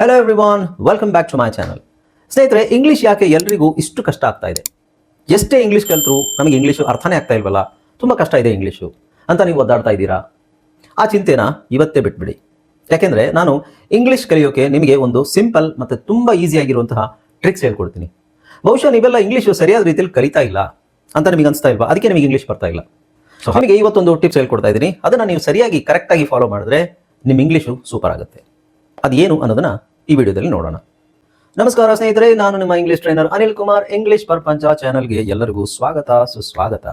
Hello everyone, welcome back to my channel. ಸ್ನೇಹಿತರೆ, English ಯಾಕೆ ಎಲ್ರಿಗೂ ಇಷ್ಟು ಕಷ್ಟ ಆಗ್ತಾ ಇದೆ? ಎಷ್ಟೇ ಇಂಗ್ಲೀಷ್ ಕಲಿತರೂ ನಮಗೆ ಇಂಗ್ಲೀಷು ಅರ್ಥನೇ ಆಗ್ತಾ ಇಲ್ವಲ್ಲ, ತುಂಬ ಕಷ್ಟ ಇದೆ ಇಂಗ್ಲೀಷು ಅಂತ ನೀವು ಒದ್ದಾಡ್ತಾ ಇದ್ದೀರಾ? ಆ ಚಿಂತೆನ ಇವತ್ತೇ ಬಿಟ್ಬಿಡಿ. ಯಾಕೆಂದರೆ ನಾನು ಇಂಗ್ಲೀಷ್ ಕಲಿಯೋಕೆ ನಿಮಗೆ ಒಂದು ಸಿಂಪಲ್ ಮತ್ತು ತುಂಬ ಈಸಿಯಾಗಿರುವಂತಹ ಟ್ರಿಕ್ಸ್ ಹೇಳ್ಕೊಡ್ತೀನಿ. ಬಹುಶಃ ನೀವೆಲ್ಲ ಇಂಗ್ಲೀಷು ಸರಿಯಾದ ರೀತಿಯಲ್ಲಿ ಕಲಿತಾ ಇಲ್ಲ ಅಂತ ನಿಮಗೆ ಅನಿಸ್ತಾ ಇಲ್ವಾ? ಅದಕ್ಕೆ ನಿಮಗೆ ಇಂಗ್ಲೀಷ್ ಬರ್ತಾ ಇಲ್ಲ. ಸೊ ನಿಮಗೆ ಇವತ್ತೊಂದು ಟಿಪ್ಸ್ ಹೇಳ್ಕೊಡ್ತಾ ಇದ್ದೀನಿ. ಅದನ್ನು ನೀವು ಸರಿಯಾಗಿ ಕರೆಕ್ಟಾಗಿ ಫಾಲೋ ಮಾಡಿದ್ರೆ ನಿಮ್ಮ ಇಂಗ್ಲೀಷು ಸೂಪರ್ ಆಗುತ್ತೆ. ಅದೇನು ಅನ್ನೋದನ್ನು ಈ ವಿಡಿಯೋದಲ್ಲಿ ನೋಡೋಣ. ನಮಸ್ಕಾರ ಸ್ನೇಹಿತರೆ, ನಾನು ನಿಮ್ಮ English trainer Anil Kumar. English ಪ್ರಪಂಚ ಚಾನಲ್ಗೆ ಎಲ್ಲರಿಗೂ ಸ್ವಾಗತ, ಸುಸ್ವಾಗತ.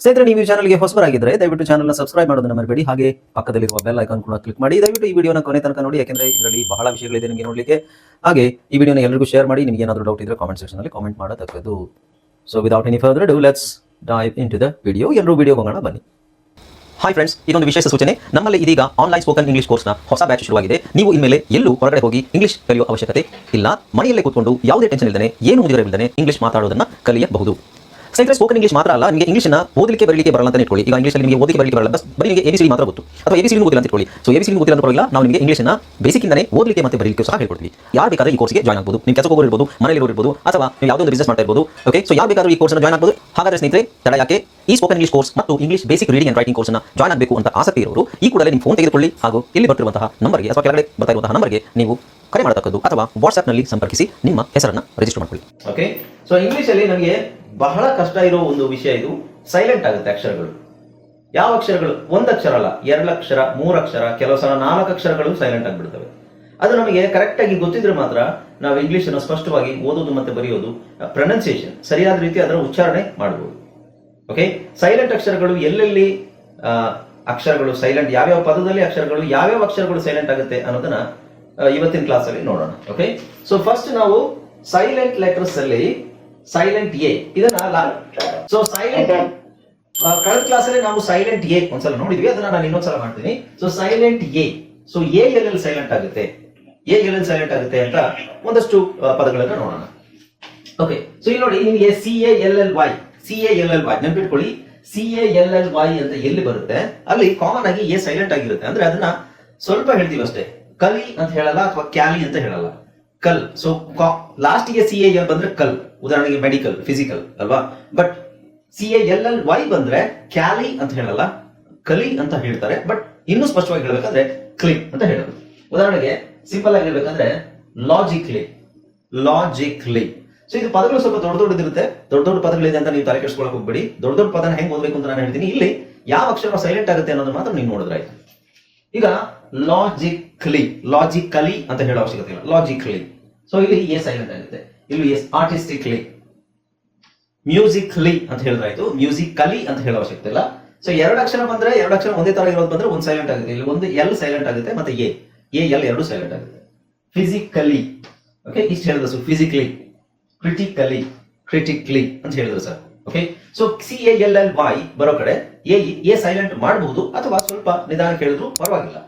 ಸ್ನೇಹಿತರೆ, ನೀವು ಈ ಚಾನಲ್ಗೆ ಹೊಸಬರಾಗಿದ್ದರೆ ದಯವಿಟ್ಟು ಚಾನಲ್ನ ಸಬ್ಸ್ಕ್ರೈಬ್ ಮಾಡೋದನ್ನ ಮರಿಬೇಡಿ. ಹಾಗೆ ಪಕ್ಕದಲ್ಲಿರುವ ಬೆಲ್ ಐಕಾನ್ ಕೂಡ ಕ್ಲಿಕ್ ಮಾಡಿ. ದಯವಿಟ್ಟು ಈ ವಿಡಿಯೋನ ಕೊನೆ ತನಕ ನೋಡಿ, ಯಾಕೆಂದರೆ ಇದರಲ್ಲಿ ಬಹಳ ವಿಷಯಗಳಿದೆ ನಿಮಗೆ ನೋಡಲಿಕ್ಕೆ. ಹಾಗೆ ಈ ವಿಡಿಯೋನ ಎಲ್ಲರಿಗೂ ಶೇರ್ ಮಾಡಿ. ನಿಮಗೆ ಏನಾದರೂ ಡೌಟ್ ಇದ್ದರೆ ಕಾಮೆಂಟ್ ಸೆಕ್ಷನಲ್ಲಿ ಕಾಮೆಂಟ್ ಮಾಡೋದಕ್ಕದು. So without any further do, let's dive into the video. ಎಲ್ಲರೂ ವಿಡಿಯೋ ಹೋಗೋಣ ಬನ್ನಿ. ಹಾಯ್ ಫ್ರೆಂಡ್ಸ್, ಇದೊಂದು ವಿಶೇಷ ಸೂಚನೆ. ನಮ್ಮಲ್ಲಿ ಇದೀಗ ಆನ್ಲೈನ್ ಸ್ಪೋಕನ್ ಇಂಗ್ಲಿಷ್ ಕೋರ್ಸ್ನ ಹೊಸ ಬ್ಯಾಚ್ ಶುರುವಾಗಿದೆ. ನೀವು ಇನ್ಮೇಲೆ ಎಲ್ಲೂ ಹೊರಗಡೆ ಹೋಗಿ ಇಂಗ್ಲಿಷ್ ಕಲಿಯುವ ಅವಶ್ಯಕತೆ ಇಲ್ಲ. ಮನೆಯಲ್ಲೇ ಕೂತ್ಕೊಂಡು ಯಾವುದೇ ಟೆನ್ಷನ್ ಇಲ್ಲದೆ, ಏನು ಮುಗಿದಿರಲಿಲ್ಲದೆ ಇಂಗ್ಲಿಷ್ ಮಾತಾಡೋದನ್ನ ಕಲಿಯಬಹುದು. ಸ್ನೇಹಿತರೆ, ಸ್ಪೋಕನ್ ಇಂಗ್ಲಿಷ್ ಮಾತ್ರ ಅಲ್ಲ, ನಿಮಗೆ ಇಂಗ್ಲಿಷ್ನ ಓದಲಿಕ್ಕೆ ಬರಲಿಕ್ಕೆ ಬರಲ್ಲ ಅಂತ ಇಟ್ಕೊಳ್ಳಿ. ಈಗ ಇಂಗ್ಲಿಷಲ್ಲಿ ನಿಮಗೆ ಓದಲಿಕ್ಕೆ ಬರಲಿಕ್ಕೆ ಬರಲ್ಲ, ಬರೀ ನಿಮಗೆ ABCD ಮಾತ್ರ ಗೊತ್ತು, ಅಥವಾ ABCD ಗೊತ್ತಿಲ್ಲ ಅಂತ ಇಟ್ಕೊಳ್ಳಿ. ಸೊ ABCD ಗೊತ್ತಿಲ್ಲ ಅಂತ ಪರವಾಗಿಲ್ಲ, ನಾವು ನಿಮಗೆ ಇಂಗ್ಲಿಷ್ನ ಬೇಸಿಕ್ಕಿಂದನೇ ಓದಲಿಕ್ಕೆ ಮತ್ತೆ ಬರಲಿಕ್ಕೆ ಸಹ ಹೇಳ್ಕೊಡ್ತೀವಿ. ಯಾರು ಬೇಕಾದ್ರೆ ಈ ಕೋರ್ಸ್ಗೆ ಜಾಯ್ನ್ ಆಗಬಹುದು. ನೀವು ಕೆಲಸ ಹೋಗೋರು ಇರ್ಬೋದು, ಮನೆಯಲ್ಲಿ ಇರ್ಬೋದು, ಅಥವಾ ನೀವು ಯಾವುದೋ ಒಂದು ಬಿಸ್ನೆಸ್ ಮಾಡ್ತಾ ಇರ್ಬೋದು. ಓಕೆ, ಸೊ ಯಾರು ಬೇಕಾದ್ರೂ ಈ ಕೋರ್ಸ್ನ ಜಾಯ್ನ್ ಆಗಬಹುದು. ಹಾಗಾದ್ರೆ ಸ್ನೇಹಿತರೆ, ತಡ ಯಾಕೆ? ಈ ಸ್ಪೋಕನ್ ಇಂಗ್ಲಿಷ್ ಕೋರ್ಸ್ ಮತ್ತು English basic reading and writing ಕೋರ್ಸ್ನ ಜಾಯ್ನ್ ಆಗಬೇಕು ಅಂತ ಆಸಕ್ತಿ ಇರೋರು ಈ ಕೂಡಲೇ ನಿಮ್ಮ ಫೋನ್ ತೆಗೆದುಕೊಳ್ಳಿ, ಹಾಗೂ ಇಲ್ಲಿ ಬರ್ತಿರುವಂತಹ ನಂಬರ್ಗೆ ಅಥವಾ ಕೆಳಗಡೆ ಬರ್ತಾ ಇರುವಂತಹ ನಂಬರ್ಗೆ ನೀವು ಕರೆ ಮಾಡತಕ್ಕದ್ದು, ಅಥವಾ ವಾಟ್ಸ್ಆ್ಯಪ್ನಲ್ಲಿ ಸಂಪರ್ಕಿಸಿ ನಿಮ್ಮ ಹೆಸರನ್ನು ರಿಜಿಸ್ಟರ್ ಮಾಡಿಕೊಳ್ಳಿ. ಓಕೆ, ಸೊ ಇಂಗ್ಲಿಷಲ್ಲಿ ನಮಗೆ ಬಹಳ ಕಷ್ಟ ಇರೋ ಒಂದು ವಿಷಯ ಇದು, ಸೈಲೆಂಟ್ ಆಗುತ್ತೆ ಅಕ್ಷರಗಳು. ಯಾವ ಅಕ್ಷರಗಳು? ಒಂದು ಅಕ್ಷರ ಅಲ್ಲ, 2 ಅಕ್ಷರ, 3 ಅಕ್ಷರ, ಕೆಲವು ಸಲ 4 ಅಕ್ಷರಗಳು ಸೈಲೆಂಟ್ ಆಗಿಬಿಡ್ತವೆ. ಅದು ನಮಗೆ ಕರೆಕ್ಟ್ ಆಗಿ ಗೊತ್ತಿದ್ರೆ ಮಾತ್ರ ನಾವು ಇಂಗ್ಲಿಷ್ ಅನ್ನು ಸ್ಪಷ್ಟವಾಗಿ ಓದೋದು ಮತ್ತೆ ಬರೆಯೋದು, ಪ್ರೊನೌನ್ಸಿಯೇಷನ್ ಸರಿಯಾದ ರೀತಿ ಅದರ ಉಚ್ಚಾರಣೆ ಮಾಡಬಹುದು. ಓಕೆ, ಸೈಲೆಂಟ್ ಅಕ್ಷರಗಳು ಎಲ್ಲೆಲ್ಲಿ ಅಕ್ಷರಗಳು ಸೈಲೆಂಟ್, ಯಾವ್ಯಾವ ಪದದಲ್ಲಿ ಅಕ್ಷರಗಳು, ಯಾವ್ಯಾವ ಅಕ್ಷರಗಳು ಸೈಲೆಂಟ್ ಆಗುತ್ತೆ ಅನ್ನೋದನ್ನ ಇವತ್ತಿನ ಕ್ಲಾಸ್ ಅಲ್ಲಿ ನೋಡೋಣ. ಓಕೆ, ಸೊ ಫಸ್ಟ್ ನಾವು ಸೈಲೆಂಟ್ ಲೆಟರ್ಸ್ ಅಲ್ಲಿ ಸೈಲೆಂಟ್ ಎ ಇದನ್ನ, ಸೊ ಸೈಲೆಂಟ್ ಕಳೆದ ಕ್ಲಾಸ್ ಅಲ್ಲಿ ನಾವು ಸೈಲೆಂಟ್ ಎ ಒಂದ್ಸಲ ನೋಡಿದ್ವಿ, ಅದನ್ನ ನಾನು ಇನ್ನೊಂದ್ಸಲ ಮಾಡ್ತೀನಿ. So silent A, so A ಎಲ್ಲೆಲ್ಲಿ ಸೈಲೆಂಟ್ ಆಗುತ್ತೆ, ಎ ಎಲ್ಲೆಲ್ಲಿ ಸೈಲೆಂಟ್ ಆಗುತ್ತೆ ಅಂತ ಒಂದಷ್ಟು ಪದಗಳನ್ನ ನೋಡೋಣ. ಓಕೆ, ಸೊ ಇಲ್ಲಿ ನೋಡಿ, ನಿಮಗೆ CALLY ನೆನ್ಪಿಟ್ಕೊಳ್ಳಿ. CALLY ಅಂತ ಎಲ್ಲಿ ಬರುತ್ತೆ ಅಲ್ಲಿ ಕಾಮನ್ ಆಗಿ ಎ ಸೈಲೆಂಟ್ ಆಗಿರುತ್ತೆ. ಅಂದ್ರೆ ಅದನ್ನ ಸ್ವಲ್ಪ ಹೇಳ್ತೀವಿ ಅಷ್ಟೇ, ಕಲಿ ಅಂತ ಹೇಳಲ್ಲ, ಅಥವಾ ಕ್ಯಾಲಿ ಅಂತ ಹೇಳಲ್ಲ, ಕಲ್. ಸೊ ಲಾಸ್ಟ್ ಗೆ CAL ಬಂದ್ರೆ ಕಲ್, ಉದಾಹರಣೆಗೆ ಮೆಡಿಕಲ್, ಫಿಸಿಕಲ್ ಅಲ್ವಾ. ಬಟ್ CALLY ಬಂದ್ರೆ ಕ್ಯಾಲಿ ಅಂತ ಹೇಳಲ್ಲ, ಕಲಿ ಅಂತ ಹೇಳ್ತಾರೆ. ಬಟ್ ಇನ್ನೂ ಸ್ಪಷ್ಟವಾಗಿ ಹೇಳ್ಬೇಕಂದ್ರೆ ಕ್ಲಿ ಅಂತ ಹೇಳೋದು. ಉದಾಹರಣೆಗೆ ಸಿಂಪಲ್ ಆಗಿ ಹೇಳ್ಬೇಕಂದ್ರೆ ಲಾಜಿಕ್ಲಿ. ಸೊ ಇದು ಪದಗಳು ಸ್ವಲ್ಪ ದೊಡ್ಡದಿರುತ್ತೆ, ದೊಡ್ಡ ಪದಗಳಿದೆ ಅಂತ ನೀವು ತಲೆ ಕೆಡಿಸ್ಕೊಳ್ಳೋಕೆ ಹೋಗ್ಬೇಡಿ. ದೊಡ್ಡ ಪದನ ಹೆಂಗ್ ಓದಬೇಕು ಅಂತ ನಾನು ಹೇಳ್ತೀನಿ. ಇಲ್ಲಿ ಯಾವ ಅಕ್ಷರ ಸೈಲೆಂಟ್ ಆಗುತ್ತೆ ಅನ್ನೋದನ್ನ ಮಾತ್ರ ನೀವು ನೋಡಿದ್ರಾಯ್ತು. ಈಗ ಲಾಜಿಕಲಿ ಅಂತ ಹೇಳೋ ಅವಶ್ಯಕತೆ ಇಲ್ಲ, ಲಾಜಿಕಲಿ. ಸೊ ಇಲ್ಲಿ ಎ ಸೈಲೆಂಟ್ ಆಗುತ್ತೆ, ಇಲ್ಲಿ ಎಸ್. ಆರ್ಟಿಸ್ಟಿಕ್ಲಿ, ಮ್ಯೂಸಿಕ್ಲಿ ಅಂತ ಹೇಳಿದ್ರಾಯ್ತು, ಮ್ಯೂಸಿಕಲಿ ಅಂತ ಹೇಳೋ ಅವಶ್ಯಕತೆ ಇಲ್ಲ. ಸೊ 2 ಅಕ್ಷರ ಬಂದ್ರೆ, 2 ಅಕ್ಷರ ಒಂದೇ ತರ ಇರೋದು ಬಂದ್ರೆ ಒಂದು ಸೈಲೆಂಟ್ ಆಗುತ್ತೆ, ಇಲ್ಲಿ ಒಂದು ಎಲ್ ಸೈಲೆಂಟ್ ಆಗುತ್ತೆ, ಮತ್ತೆ ಎ ಎಲ್ ಎರಡು ಸೈಲೆಂಟ್ ಆಗುತ್ತೆ. ಫಿಸಿಕಲಿ, ಓಕೆ, ಇಷ್ಟು ಹೇಳಿದ್ರು. ಫಿಸಿಕಲಿ, ಕ್ರಿಟಿಕಲಿ ಅಂತ ಹೇಳಿದ್ರು ಸರ್. ಓಕೆ, ಸೊ CALLY ಬರೋ ಕಡೆ ಎ ಸೈಲೆಂಟ್ ಮಾಡಬಹುದು, ಅಥವಾ ಸ್ವಲ್ಪ ನಿಧಾನಕ್ಕೆ ಹೇಳಿದ್ರು ಪರವಾಗಿಲ್ಲ.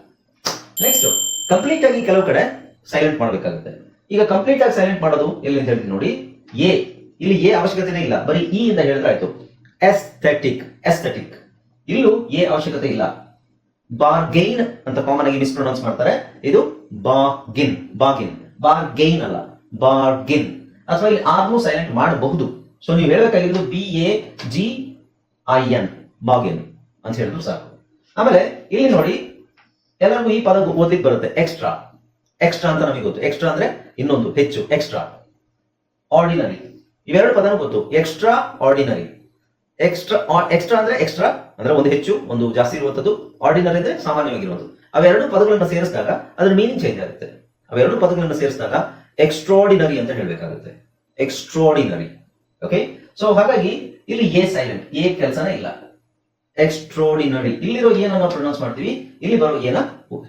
ನೆಕ್ಸ್ಟ್, ಕಂಪ್ಲೀಟ್ ಆಗಿ ಕೆಲವು ಕಡೆ ಸೈಲೆಂಟ್ ಮಾಡಬೇಕಾಗುತ್ತೆ. ಈಗ ಕಂಪ್ಲೀಟ್ ಆಗಿ ಸೈಲೆಂಟ್ ಮಾಡೋದು ಎಲ್ಲಿ ಅಂತ ಹೇಳ್ತೀನಿ ನೋಡಿ. ಇಲ್ಲಿ ಎ ಅವಶ್ಯಕತೆನೇ ಇಲ್ಲ, ಬರೀ ಇ ಇಂದ ಹೇಳಿದ್ರೆ ಆಯ್ತು. ಎಸ್ಥೆಟಿಕ್, ಇಲ್ಲೂ ಎ ಅವಶ್ಯಕತೆ ಇಲ್ಲ. ಬಾರ್ಗೈನ್ ಅಂತ ಕಾಮನ್ ಆಗಿ ಮಿಸ್ಪ್ರೊನೌನ್ಸ್ ಮಾಡ್ತಾರೆ, ಇದು ಬಾರ್ಗೈನ್ ಅಲ್ಲ, ಬಾರ್ಗಿನ್. ಅಥವಾ ಇಲ್ಲಿ ಆರ್ನು ಸೈಲೆಂಟ್ ಮಾಡಬಹುದು. ಸೊ ನೀವು ಹೇಳಬೇಕಾಗಿದ್ದು BAGIN, ಬಾಗಿನ್ ಅಂತ ಹೇಳಿದ್ರು ಸಾಕು. ಆಮೇಲೆ ಇಲ್ಲಿ ನೋಡಿ, ಎಲ್ಲರಿಗೂ ಈ ಪದ ಓದ್ಲಿಕ್ಕೆ ಬರುತ್ತೆ. ಎಕ್ಸ್ಟ್ರಾ ಅಂತ ನಮಗೆ ಗೊತ್ತು. ಎಕ್ಸ್ಟ್ರಾ ಅಂದ್ರೆ ಇನ್ನೊಂದು ಹೆಚ್ಚು, ಎಕ್ಸ್ಟ್ರಾ. ಆರ್ಡಿನರಿ, ಇವೆರಡು ಪದನೂ ಗೊತ್ತು. Extra ordinary. ಎಕ್ಸ್ಟ್ರಾ ಅಂದ್ರೆ ಎಕ್ಸ್ಟ್ರಾ ಅಂದ್ರೆ ಒಂದು ಹೆಚ್ಚು, ಒಂದು ಜಾಸ್ತಿ ಇರುವಂತದ್ದು. ಆರ್ಡಿನರಿ ಅಂದ್ರೆ ಸಾಮಾನ್ಯವಾಗಿರುವಂತದ್ದು. ಅವೆರಡು ಪದಗಳನ್ನ ಸೇರಿಸಿದಾಗ ಅದರ ಮೀನಿಂಗ್ ಚೇಂಜ್ ಆಗುತ್ತೆ. ಅವೆರಡು ಪದಗಳನ್ನ ಸೇರಿಸಿದಾಗ ಎಕ್ಸ್ಟ್ರಾರ್ಡಿನರಿ ಅಂತ ಹೇಳಬೇಕಾಗುತ್ತೆ. ಎಕ್ಸ್ಟ್ರಾರ್ಡಿನರಿ. ಓಕೆ, ಸೊ ಹಾಗಾಗಿ ಇಲ್ಲಿ ಎ ಸೈಲೆಂಟ್, ಎ ಕೆಲಸನೇ ಇಲ್ಲ. ಎಕ್ಸ್ಟ್ರಾರ್ಡಿನರಿ, ಇಲ್ಲಿರೋ ಏನ ನಾವು ಪ್ರೊನೌನ್ಸ್ ಮಾಡ್ತೀವಿ, ಇಲ್ಲಿ ಬರೋ ಏನ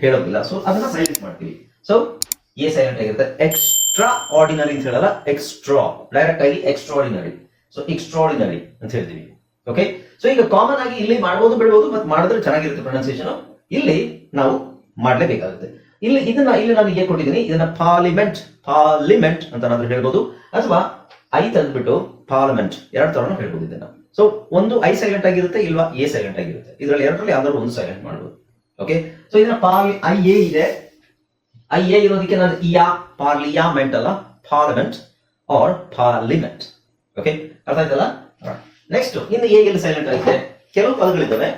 ಹೇಳೋದಿಲ್ಲ. ಸೊ ಅದನ್ನ ಸೈಲೆಂಟ್ ಮಾಡ್ತೀವಿ. ಸೊ ಎ ಸೈಲೆಂಟ್ ಆಗಿರುತ್ತೆ. ಎಕ್ಸ್ಟ್ರಾ ಆರ್ಡಿನರಿ ಅಂತ ಹೇಳಲ್ಲ, ಎಕ್ಸ್ಟ್ರಾ ಡೈರೆಕ್ಟ್ ಆಗಿ ಎಕ್ಸ್ಟ್ರಾರ್ಡಿನರಿ. ಸೊ ಎಕ್ಸ್ಟ್ರಾರ್ಡಿನರಿ ಅಂತ ಹೇಳ್ತೀವಿ. ಓಕೆ, ಸೊ ಈಗ ಕಾಮನ್ ಆಗಿ ಇಲ್ಲಿ ಮಾಡ್ಬೋದು, ಬಿಡ್ಬೋದು, ಮತ್ತೆ ಮಾಡಿದ್ರೆ ಚೆನ್ನಾಗಿರುತ್ತೆ ಪ್ರೊನೌನ್ಸಿಯೇಷನ್. ಇಲ್ಲಿ ನಾವು ಮಾಡ್ಲೇಬೇಕಾಗುತ್ತೆ. ಇಲ್ಲಿ ನಾನು ಏನ್ ಕೊಟ್ಟಿದ್ದೀನಿ, ಇದನ್ನ ಪಾರ್ಲಿಮೆಂಟ್ ಅಂತ ನಾದ್ರೂ ಹೇಳ್ಬೋದು, ಅಥವಾ ಐ ತಂದ್ಬಿಟ್ಟು ಪಾರ್ಲಿಮೆಂಟ್, 2 ತರನು ಹೇಳ್ಬೋದು ಇದನ್ನ. ಸೊ ಒಂದು ಐ ಸೈಲೆಂಟ್ ಆಗಿರುತ್ತೆ, ಇಲ್ವಾ ಎ ಸೈಲೆಂಟ್ ಆಗಿರುತ್ತೆ. ಇದರಲ್ಲಿ 2ರಲ್ಲಿ ಯಾವ್ದಾದ್ರು ಒಂದು ಸೈಲೆಂಟ್ ಮಾಡ್ಬೋದು. ಓಕೆ, ಸೊ ಇದನ್ನ ಐ ಎ ಇದೆ, ಆ ಎ ಇರೋದಕ್ಕೆ ನಾನು ಇಯಾ ಪಾರ್ಲಿಯಾಮೆಂಟ್ ಅಲ್ಲ, ಪಾರ್ಲಿಮೆಂಟ್ ಆರ್ ಪಾರ್ಲಿಮೆಂಟ್. ಓಕೆ, ಅರ್ಥ ಆಯ್ತಲ್ಲ? ನೆಕ್ಸ್ಟ್ ಇನ್ನು ಎ ಎಲ್ಲಿ ಸೈಲೆಂಟ್ ಆಗಿದೆ? ಕೆಲವು ಪದಗಳಿದ್ದಾವೆ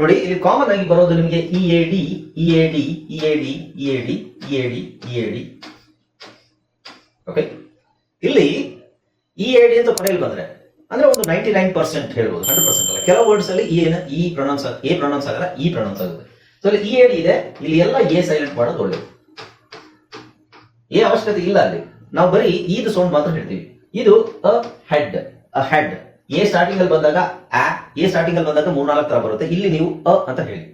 ನೋಡಿ. ಇಲ್ಲಿ ಕಾಮನ್ ಆಗಿ ಬರೋದು ನಿಮಗೆ E A D, E A D, E A D, E A D, E A D, E A D. Okay, ಇಲ್ಲಿ ಇ ಎ ಡಿ ಅಂತ ಕೊನೆಯಲ್ಲಿ ಬಂದ್ರೆ ಅಂದ್ರೆ ಒಂದು 99% ಹೇಳ್ಬೋದು, 100% ಅಲ್ಲ. ಕೆಲವು ವರ್ಡ್ಸ್ ಅಲ್ಲಿ ಎ ಪ್ರೊನೌನ್ಸ್ ಆಗಲ್ಲ, ಇ ಪ್ರೊನೌನ್ಸ್ ಆಗುತ್ತೆ. ಸೊ ಇಲ್ಲಿ ಇ ಎ ಡಿ ಇದೆ, ಇಲ್ಲಿ ಎಲ್ಲ ಎ ಸೈಲೆಂಟ್ ಮಾಡೋದು ಒಳ್ಳೇದು. ಎ ಅವಶ್ಯಕತೆ ಇಲ್ಲ ಅಲ್ಲಿ, ನಾವು ಬರೀ ಇದು ಸೌಂಡ್ ಮಾತ್ರ ಹೇಳ್ತೀವಿ. ಇದು ಅ head, a head. A starting ಅಲ್ಲಿ ಬಂದಾಗ ಎ ಸ್ಟಾರ್ಟಿಂಗ್ ಅಲ್ಲಿ ಬಂದಾಗ 3-4 ತರ ಬರುತ್ತೆ. ಇಲ್ಲಿ ನೀವು ಅ ಅಂತ ಹೇಳಿ,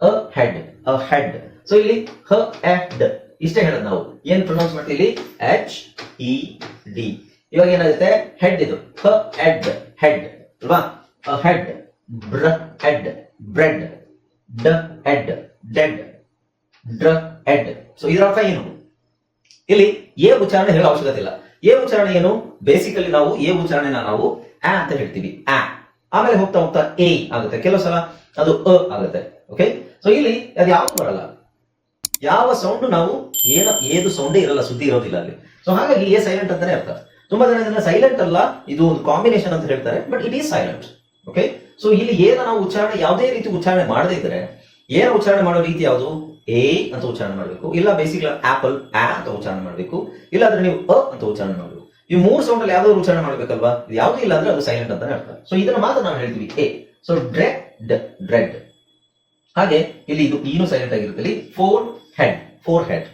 ಅ ಹೆಡ್, ಅ ಹೆಡ್. ಸೊ ಇಲ್ಲಿ ಹ ಎಡ್ ಇಷ್ಟೇ ಹೇಳೋದು ನಾವು. ಏನ್ ಪ್ರೊನೌನ್ಸ್ ಮಾಡ್ತೀವಿ ಇಲ್ಲಿ? H E D. ಇವಾಗ ಏನಾಗುತ್ತೆ? ಹೆಡ್ ಇದು ಹ ಎಡ್, ಹೆಡ್ ಅಲ್ವಾ? ಅ ಹೆಡ್, ಬ್ರ ಹೆಡ್, ಬ್ರೆಡ್, ಡ ಎಡ್, ಡೆಡ್, ಡ್ರ ಎಡ್. ಸೊ ಇದರ ಅರ್ಥ ಏನು? ಇಲ್ಲಿ ಎ ಉಚ್ಚಾರಣೆ ಹೇಳೋ ಅವಶ್ಯಕತೆ ಇಲ್ಲ. ಎ ಉಚ್ಚಾರಣೆ ಏನು? ಬೇಸಿಕಲಿ ನಾವು ಎ ಉಚ್ಚಾರಣೆನ ನಾವು ಆ ಅಂತ ಹೇಳ್ತೀವಿ, ಆ. ಆಮೇಲೆ ಹೋಗ್ತಾ ಹೋಗ್ತಾ ಎ ಆಗುತ್ತೆ, ಕೆಲವು ಸಲ ಅದು ಅ ಆಗುತ್ತೆ. ಓಕೆ, ಸೊ ಇಲ್ಲಿ ಅದು ಯಾವುದು ಬರಲ್ಲ, ಯಾವ ಸೌಂಡ್ ನಾವು ಏದು ಸೌಂಡೇ ಇರಲ್ಲ, ಸುದ್ದಿ ಇರೋದಿಲ್ಲ ಅಲ್ಲಿ. ಸೊ ಹಾಗಾಗಿ ಎ ಸೈಲೆಂಟ್ ಅಂತಾನೆ ಅರ್ಥ. ತುಂಬಾ ಜನ ಇದನ್ನ ಸೈಲೆಂಟ್ ಅಲ್ಲ, ಇದು ಒಂದು ಕಾಂಬಿನೇಷನ್ ಅಂತ ಹೇಳ್ತಾರೆ, but it is silent. Okay, so ಇಲ್ಲಿ ಏನ ನಾವು ಉಚ್ಚಾರಣೆ ಯಾವುದೇ ರೀತಿ ಉಚ್ಚಾರಣೆ ಮಾಡದೇ ಇದ್ರೆ, ಏನ ಉಚ್ಚಾರಣೆ ಮಾಡೋ ರೀತಿ ಯಾವುದು? ಎ ಅಂತ ಉಚ್ಚಾರಣೆ ಮಾಡಬೇಕು, ಇಲ್ಲ ಬೇಸಿಕ್ ಆಪಲ್ ಆ ಅಂತ ಉಚ್ಚಾರಣೆ ಮಾಡಬೇಕು, ಇಲ್ಲ ಅಂದ್ರೆ ನೀವು ಅ ಅಂತ ಉಚ್ಚಾರಣೆ ಮಾಡಬೇಕು. ಈ 3 ಸೌಂಡ್ ಅಲ್ಲಿ ಯಾವ್ದಾದ್ರು ಉಚ್ಚಾರಣೆ ಮಾಡ್ಬೇಕಲ್ವಾ? ಇದು ಯಾವ್ದು ಇಲ್ಲ ಅಂದ್ರೆ ಅದು ಸೈಲೆಂಟ್ ಅಂತಾನೆ ಅರ್ಥ. ಸೊ ಇದನ್ನ ಮಾತ್ರ ನಾವು ಹೇಳ್ತೀವಿ ಎ. So Dred, Dred. ಹಾಗೆ ಇಲ್ಲಿ ಇದು ಏನು ಸೈಲೆಂಟ್ ಆಗಿರುತ್ತೆ. ಇಲ್ಲಿ four head, four head.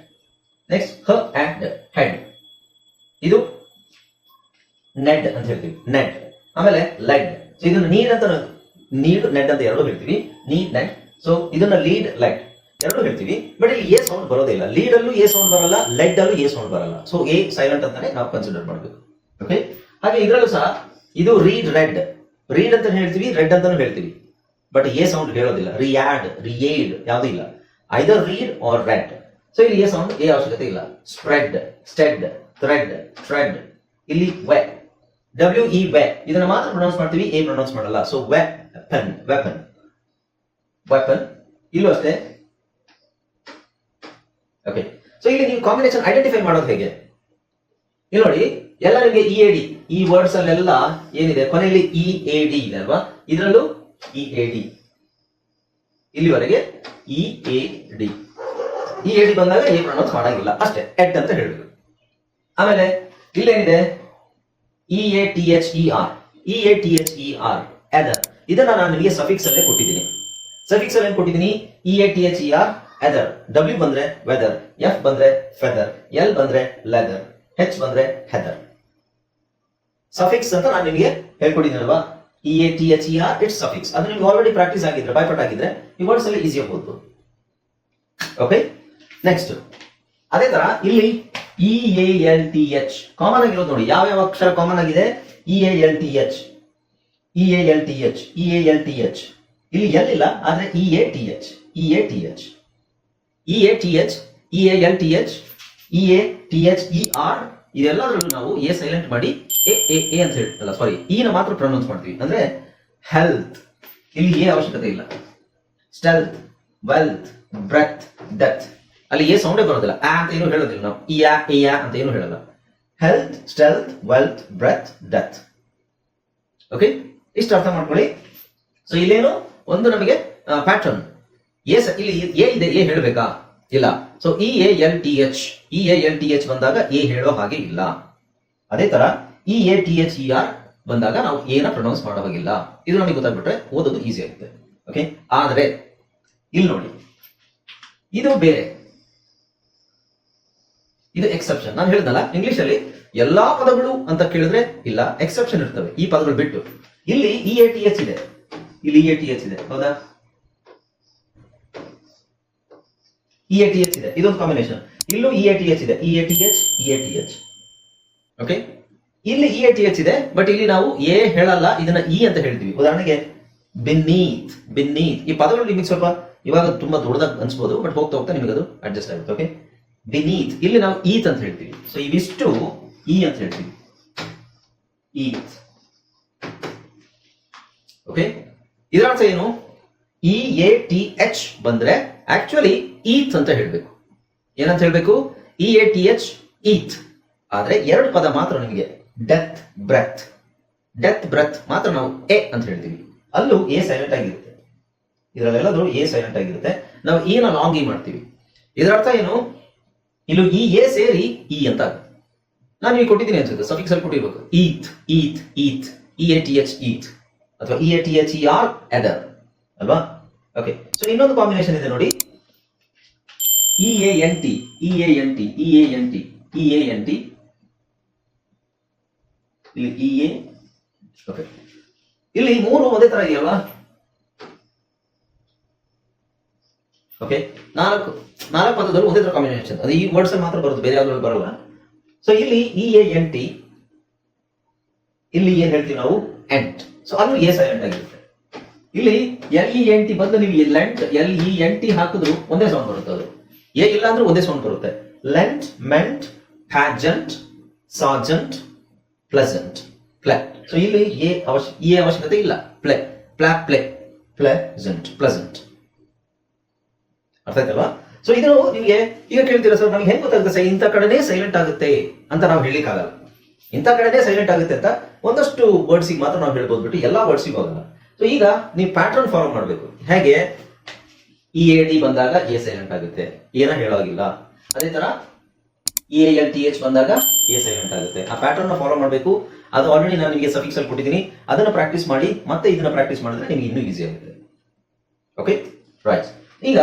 Next ಹ ಅಂಡ್ ಹೆಡ್, ಇದು ನೆಡ್ ಅಂತ ಹೇಳ್ತೀವಿ, ನೆಡ್. ಆಮೇಲೆ ಲೆಡ್. ಸೊ ಇದನ್ನ ನೀಡ್ ಅಂತ, ನೀಡ್ ನೆಡ್ ಅಂತ ಎರಡು ಹೇಳ್ತೀವಿ, ನೀಡ್ ನೆಡ್. ಸೊ ಇದನ್ನ ಲೀಡ್ ಲೆಡ್ ಎರಡು ಹೇಳ್ತೀವಿ. ಬಟ್ ಇಲ್ಲಿ ಎ ಸೌಂಡ್ ಬರೋದಿಲ್ಲ, ಲೀಡ್ ಅಲ್ಲೂ ಎ ಸೌಂಡ್ ಬರಲ್ಲ, ಲೆಡ್ ಅಲ್ಲೂ ಎ ಸೌಂಡ್ ಬರಲ್ಲ. ಸೊ ಎ ಸೈಲೆಂಟ್ ಅಂತಾನೆ ನಾವು ಕನ್ಸಿಡರ್ ಮಾಡಬೇಕು. ಓಕೆ, ಹಾಗೆ ಇದರಲ್ಲೂ ಸಹ ಇದು ರೀಡ್ ರೆಡ್, ರೀಡ್ ಅಂತ ಹೇಳ್ತೀವಿ, ರೆಡ್ ಅಂತಾನು ಹೇಳ್ತೀವಿ, ಬಟ್ ಎ ಸೌಂಡ್ ಹೇಳೋದಿಲ್ಲ. ರಿಯಾಡ್, ರಿಯೇಡ್ ಯಾವ್ದು ಇಲ್ಲ, ಐದರ್ ರೀಡ್ ಆರ್ ರೆಡ್. ಸೊ ಇಲ್ಲಿ ಎ ಸೌಂಡ್, ಎ ಅವಶ್ಯಕತೆ ಇಲ್ಲ. Spread, stead, thread, thread. ಇಲ್ಲಿ ವೆ, ಡಬ್ಲ್ಯೂ ಇ ವೆ, ಇದನ್ನ ಮಾತ್ರ ಪ್ರೊನೌನ್ಸ್ ಮಾಡ್ತೀವಿ, ಎ ಪ್ರೊನೌನ್ಸ್ ಮಾಡಲ್ಲ. So weapon, weapon, weapon. ಇಲ್ಲೂ ಅಷ್ಟೇ. ಓಕೆ, ಸೊ ಇಲ್ಲಿ ನೀವು ಕಾಂಬಿನೇಷನ್ ಐಡೆಂಟಿಫೈ ಮಾಡೋದು ಹೇಗೆ? ಇಲ್ಲಿ ನೋಡಿ, ಎಲ್ಲ ನಿಮಗೆ ಇ ಎ ಡಿ, ಈ ವರ್ಡ್ಸ್ ಅಲ್ಲೆಲ್ಲ ಏನಿದೆ ಕೊನೆಯಲ್ಲಿ ಇ ಎ ಡಿ ಇದೆ ಅಲ್ವಾ? ಇದರಲ್ಲೂ ಇ ಎ ಡಿ, ಇಲ್ಲಿವರೆಗೆ E A D. E A D ಬಂದಾಗ ಎ ಪ್ರೊನೌನ್ಸ್ ಮಾಡಂಗಿಲ್ಲ, ಅಷ್ಟೇ, ಎಡ್ ಅಂತ ಹೇಳಬೇಕು. ಆಮೇಲೆ ಇಲ್ಲೇನಿದೆ? E A T H E R, E A T H E R, ether. ಇದನ್ನ ನಾನು ನಿಮಗೆ ಸಫಿಕ್ಸ್ ಅಲ್ಲೇ ಕೊಟ್ಟಿದ್ದೀನಿ. ಸಫಿಕ್ಸ್ ಅಲ್ಲಿ ಏನ್ ಕೊಟ್ಟಿದ್ದೀನಿ? E A T H E R, ether. W ಬಂದ್ರೆ ವೆದರ್, ಎಫ್ ಬಂದ್ರೆ ಫೆದರ್, ಎಲ್ ಬಂದ್ರೆ ಲೆದರ್, ಹೆಚ್ ಬಂದ್ರೆ ಹೆದರ್. ಸಫಿಕ್ಸ್ ಅಂತ ನಾನು ನಿಮಗೆ ಹೇಳ್ಕೊಟ್ಟಿದ್ದೀನಿ ಅಲ್ವಾ? E A T H E R, it's suffix. ಅದು ನಿಮ್ಗೆ ಆಲ್ರೆಡಿ ಪ್ರಾಕ್ಟೀಸ್ ಆಗಿದ್ರೆ, ಬೈಪಟ್ ಆಗಿದ್ರೆ ಈ ವರ್ಡ್ಸ್ ಅಲ್ಲಿ ಈಸಿ ಆಗ್ಬೋದು. ಓಕೆ, ನೆಕ್ಸ್ಟ್ ಅದೇ ತರ ಇಲ್ಲಿ E A L T H common ಆಗಿರೋದು ನೋಡಿ. ಯಾವ ಅಕ್ಷರ ಕಾಮನ್ ಆಗಿದೆ? E A L T H, E A L T H, E A L T H. ಇಲ್ಲಿ ಎಲ್ ಇಲ್ಲ, ಆದ್ರೆ E A T H, E A T H, E A T H, E A L T H, E A T H E R. ಇದೆಲ್ಲದರಲ್ಲೂ ನಾವು A silent ಮಾಡಿ A A A ಅಂತ ಹೇಳ್ತಲ್ಲ, ಸಾರಿ, E ನ ಮಾತ್ರ ಪ್ರೊನೌನ್ಸ್ ಮಾಡ್ತೀವಿ. ಅಂದ್ರೆ ಹೆಲ್ತ್, ಇಲ್ಲಿ ಎ ಅವಶ್ಯಕತೆ ಇಲ್ಲ. ಸ್ಟೆಲ್ತ್, ವೆಲ್ತ್, ಬ್ರೆತ್, ಡೆತ್, ಅಲ್ಲಿ ಎ ಸೌಂಡೇ ಬರೋದಿಲ್ಲ. ಆ ಅಂತ ಏನು ಹೇಳೋದಿಲ್ಲ ನಾವು, ಇ ಯಾ ಅಂತ ಏನು ಹೇಳಲ್ಲ. Health, stealth, wealth, breath, death. Okay, ಇಷ್ಟು ಅರ್ಥ ಮಾಡ್ಕೊಳ್ಳಿ. ಸೊ ಇಲ್ಲೇನು ಒಂದು ನಮಗೆ ಪ್ಯಾಟರ್ನ್. ಇಲ್ಲಿ ಎ ಇದೆ, ಎ ಹೇಳಬೇಕಾ? ಇಲ್ಲ. So E A L T H, E A L T H ಬಂದಾಗ ಎ ಹೇಳೋ ಹಾಗೆ ಇಲ್ಲ. ಅದೇ ತರ E A T H E R ಬಂದಾಗ ನಾವು ಎನ ಪ್ರೊನೌನ್ಸ್ ಮಾಡೋ ಹಾಗಿಲ್ಲ. ಇದು ನಮಗೆ ಗೊತ್ತಾಗ್ಬಿಟ್ರೆ ಓದೋದು ಈಸಿ ಆಗುತ್ತೆ. ಓಕೆ, ಆದ್ರೆ ಇಲ್ಲಿ ನೋಡಿ, ಇದು ಬೇರೆ, ಇದು ಎಕ್ಸೆಪ್ಷನ್. ನಾನು ಹೇಳಿದ್ನಲ್ಲ, ಇಂಗ್ಲಿಷ್ ಅಲ್ಲಿ ಎಲ್ಲಾ ಪದಗಳು ಅಂತ ಕೇಳಿದ್ರೆ ಇಲ್ಲ, ಎಕ್ಸೆಪ್ಷನ್ ಇರ್ತವೆ ಈ ಪದಗಳು ಬಿಟ್ಟು. ಇಲ್ಲಿ ಇ ಎ ಟಿ ಎಚ್ ಇದೆ, ಇಲ್ಲಿ ಇ ಎ ಟಿ ಎಚ್ ಇದೆ, ಹೌದಾ? ಇ ಎ ಟಿ ಎಚ್ ಇದೆ, ಇದೊಂದು ಕಾಂಬಿನೇಷನ್. ಇಲ್ಲೂ ಇ ಎ ಟಿ ಎಚ್ ಇದೆ, E A T H, E A T H. Okay, ಇಲ್ಲಿ ಇ ಎ ಟಿ ಎಚ್ ಇದೆ, ಬಟ್ ಇಲ್ಲಿ ನಾವು ಎ ಹೇಳಲ್ಲ, ಇದನ್ನ ಇ ಅಂತ ಹೇಳ್ತೀವಿ. ಉದಾಹರಣೆಗೆ ಬಿನ್ನೀತ್, ಬಿನ್ನೀತ್. ಈ ಪದಗಳು ನಿಮಗೆ ಸ್ವಲ್ಪ ಇವಾಗ ತುಂಬಾ ದೊಡ್ಡದಾಗಿ ಅನ್ಸ್ಬೋದು, ಬಟ್ ಹೋಗ್ತಾ ಹೋಗ್ತಾ ನಿಮಗೆ ಅದು ಅಡ್ಜಸ್ಟ್ ಆಗುತ್ತೆ. ಓಕೆ, ಬಿನೀತ್, ಇಲ್ಲಿ ನಾವು ಈತ್ ಅಂತ ಹೇಳ್ತೀವಿ. ಸೊ ಇವಿಷ್ಟು ಇ ಅಂತ ಹೇಳ್ತೀವಿ, ಈತ್. ಓಕೆ, ಇದರ ಅರ್ಥ ಏನು? ಇ ಎ ಟಿ ಎಚ್ ಬಂದ್ರೆ ಆಕ್ಚುಲಿ ಈತ್ ಅಂತ ಹೇಳ್ಬೇಕು. ಏನಂತ ಹೇಳ್ಬೇಕು? ಇ ಎ ಟಿ ಎಚ್ ಈತ್. ಆದ್ರೆ ಎರಡು ಪದ ಮಾತ್ರ ನಿಮಗೆ ಡೆತ್ ಬ್ರೆತ್. ಡೆತ್ ಬ್ರೆತ್ ಮಾತ್ರ ನಾವು ಎ ಅಂತ ಹೇಳ್ತೀವಿ. ಅಲ್ಲೂ ಎ ಸೈಲೆಂಟ್ ಆಗಿರುತ್ತೆ. ಇದರಲ್ಲೆಲ್ಲರೂ ಎ ಸೈಲೆಂಟ್ ಆಗಿರುತ್ತೆ. ನಾವು ಇ ನ ಲಾಂಗ್ ಇ ಮಾಡ್ತೀವಿ. ಇದರ ಅರ್ಥ ಏನು? ಇಲ್ಲೂ ಈ ಎ ಸೇರಿ ಇ ಅಂತ ಆಗುತ್ತೆ. ನಾನು ಈಗ ಕೊಟ್ಟಿದ್ದೀನಿ ಅನ್ಸುತ್ತೆ, ಸಫಿಕ್ಸ್ ಅಲ್ಲಿ ಕೊಟ್ಟಿರ್ಬೇಕು. ಈತ್ ಈತ್ ಈತ್, E A T H eath, ಅಥವಾ E A T H E R ether ಅಲ್ವಾ? ಓಕೆ, ಸೊ ಇನ್ನೊಂದು ಕಾಂಬಿನೇಷನ್ ಇದೆ ನೋಡಿ, E A N T, E A N T, E A N T, E A N T, ಇಲ್ಲಿ E A. Okay, ಇಲ್ಲಿ ಮೂರು ಒಂದೇ ತರ ಇದೆಯಲ್ವಾ? ಓಕೆ, ನಾಲ್ಕು ಪದಗಳು ಒಂದೇ ತರ ಕಾಂಬಿನೇಷನ್. ಅದು ಈ ವರ್ಡ್ಸ್ ಅಲ್ಲಿ ಮಾತ್ರ ಬರುತ್ತೆ, ಬೇರೆ ಯಾವ್ದ್ರಲ್ಲಿ ಬರಲ್ಲ. ಸೊ ಇಲ್ಲಿ ಇ ಎ ಎನ್ ಟಿ, ಇಲ್ಲಿ ಏನ್ ಹೇಳ್ತೀವಿ ನಾವು? ಎಂಟ್. ಸೊ ಅಲ್ಲೂ ಎ ಸೈಲೆಂಟ್ ಆಗಿರುತ್ತೆ. ಇಲ್ಲಿ ಎಲ್ ಇ ಎನ್ ಟಿ ಬಂದು ನೀವು lent, L E N T ಹಾಕಿದ್ರು ಒಂದೇ ಸೌಂಡ್ ಬರುತ್ತೆ. ಅದು ಎ ಇಲ್ಲ ಅಂದ್ರೆ ಒಂದೇ ಸೌಂಡ್ ಬರುತ್ತೆ. Lent, meant, pageant, sergeant, pleasant, ple. So ಇಲ್ಲಿ ಎ ಅವಶ್ಯಕತೆ ಇಲ್ಲ. Ple, pla, ple, pleasant, pleasant. ಅರ್ಥ ಆಯ್ತಲ್ವಾ? ಸೊ ಇದು ನಿಮಗೆ ಈಗ ಕೇಳ್ತೀರಾ ಸರ್, ನಮ್ಗೆ ಹೆಂಗ್ ಗೊತ್ತಾಗುತ್ತೆ ಇಂಥ ಕಡೆನೇ ಸೈಲೆಂಟ್ ಆಗುತ್ತೆ ಅಂತ ನಾವು ಹೇಳಲಿಕ್ಕಾಗಲ್ಲ. ಇಂಥ ಕಡೆನೇ ಸೈಲೆಂಟ್ ಆಗುತ್ತೆ ಅಂತ ಒಂದಷ್ಟು ವರ್ಡ್ಸಿಗೆ ಮಾತ್ರ ನಾವು ಹೇಳ್ಬೋದು ಬಿಟ್ಟು ಎಲ್ಲಾ ವರ್ಡ್ಸಿಗೆ ಹೋಗಲ್ಲ. ಸೊ ಈಗ ನೀವು ಪ್ಯಾಟರ್ನ್ ಫಾಲೋ ಮಾಡಬೇಕು. ಹೇಗೆ? ಇ ಎ ಡಿ ಬಂದಾಗ ಎ ಸೈಲೆಂಟ್ ಆಗುತ್ತೆ, ಏನ ಹೇಳೋಗಿಲ್ಲ. ಅದೇ ತರ E A L T H ಬಂದಾಗ ಎ ಸೈಲೆಂಟ್ ಆಗುತ್ತೆ. ಆ ಪ್ಯಾಟರ್ನ್ ಫಾಲೋ ಮಾಡಬೇಕು. ಅದು ಆಲ್ರೆಡಿ ನಾನು ನಿಮಗೆ ಸಫಿಕ್ಸ್ ಅಲ್ಲಿ ಕೊಟ್ಟಿದ್ದೀನಿ. ಅದನ್ನ ಪ್ರಾಕ್ಟೀಸ್ ಮಾಡಿ, ಮತ್ತೆ ಇದನ್ನ ಪ್ರಾಕ್ಟೀಸ್ ಮಾಡಿದ್ರೆ ನಿಮಗೆ ಇನ್ನೂ ಈಸಿ ಆಗುತ್ತೆ. Okay, right. ಈಗ